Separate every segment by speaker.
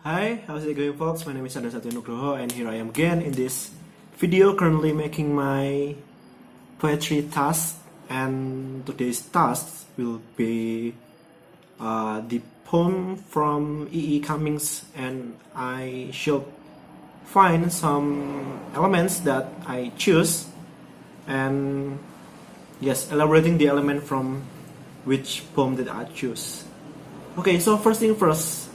Speaker 1: Hi, how's it going folks? My name is Candra Septiawan Nugroho and here I am again in this video currently making my poetry task, and today's task will be the poem from E. Cummings, and I should find some elements that I choose and yes, elaborating the element from which poem that I choose. Okay, so first thing first,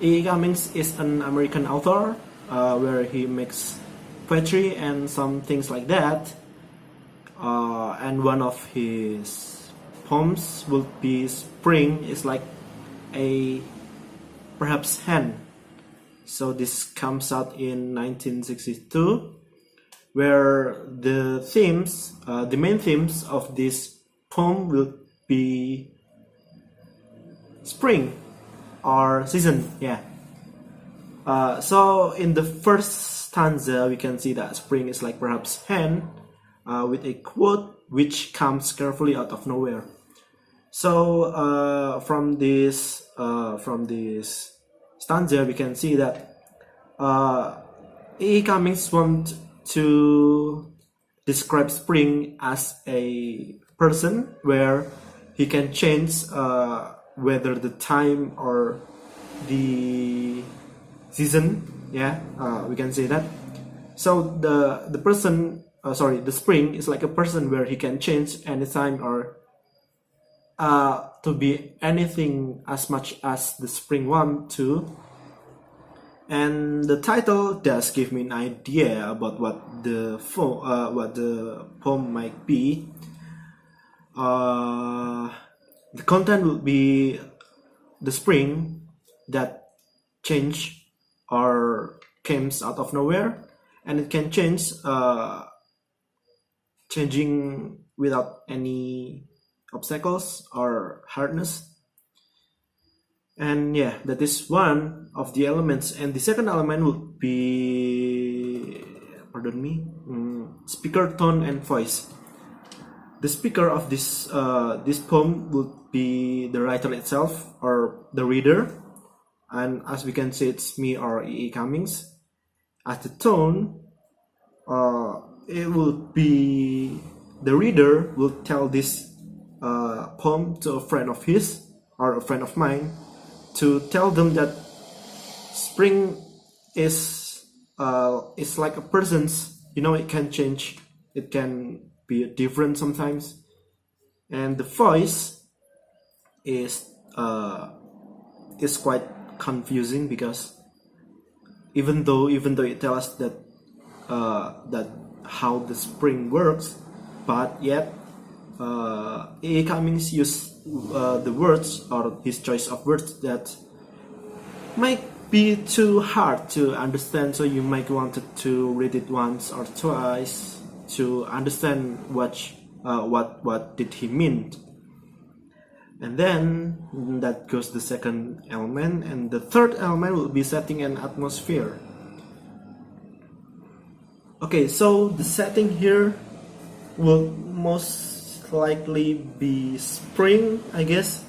Speaker 1: E. Cummings is an American author where he makes poetry and some things like that. And one of his poems would be Spring is like a perhaps hen. So this comes out in 1962, where the themes, the main themes of this poem will be spring or season, yeah. So in the first stanza we can see that spring is like perhaps hen, with a quote which comes carefully out of nowhere. So from this stanza we can see that E. Cummings want to describe spring as a person where he can change whether the time or the season, yeah, we can say that. So the person, the spring is like a person where he can change anytime or to be anything as much as the spring want to. And the title does give me an idea about what the poem might be. The content will be the spring that change or comes out of nowhere, and it can change, changing without any obstacles or hardness. And yeah, that is one of the elements. And the second element would be, speaker tone and voice. The speaker of this poem would be the writer itself or the reader, and as we can say, it's me or E. Cummings. As the tone, it will be the reader will tell this poem to a friend of his or a friend of mine, to tell them that spring is like a person's, it can change, it can be different sometimes. And the voice is quite confusing, because even though it tells us that that how the spring works, but yet E. Cummings used the words or his choice of words that might be too hard to understand, so you might want to read it once or twice to understand what did he mean. And then that goes the second element, and the third element will be setting an atmosphere. Okay, so the setting here will most likely be spring, I guess,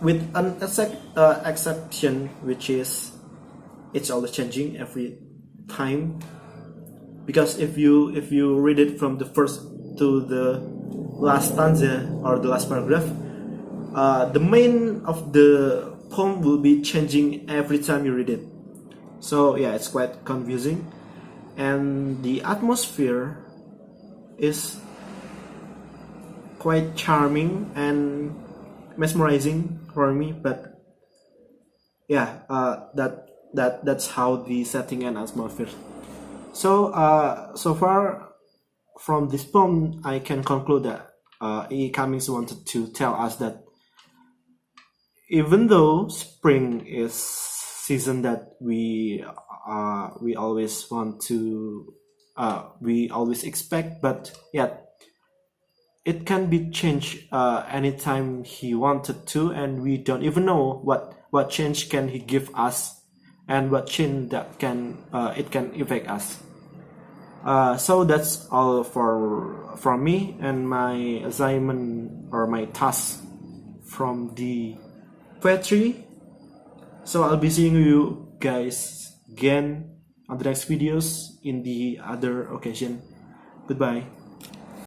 Speaker 1: with an exception, which is it's always changing every time. Because if you read it from the first to the last stanza or the last paragraph, the main of the poem will be changing every time you read it. So yeah, it's quite confusing. And the atmosphere is quite charming and mesmerizing for me. But yeah, that's how the setting and atmosphere. So so far from this poem, I can conclude that E. Cummings wanted to tell us that even though spring is season that we always want to, we always expect, but yet it can be changed anytime he wanted to, and we don't even know what change can he give us, and what change that can it can affect us. So that's all from me and my assignment or my task from the poetry So I'll be seeing you guys again on the next videos in the other occasion. Goodbye.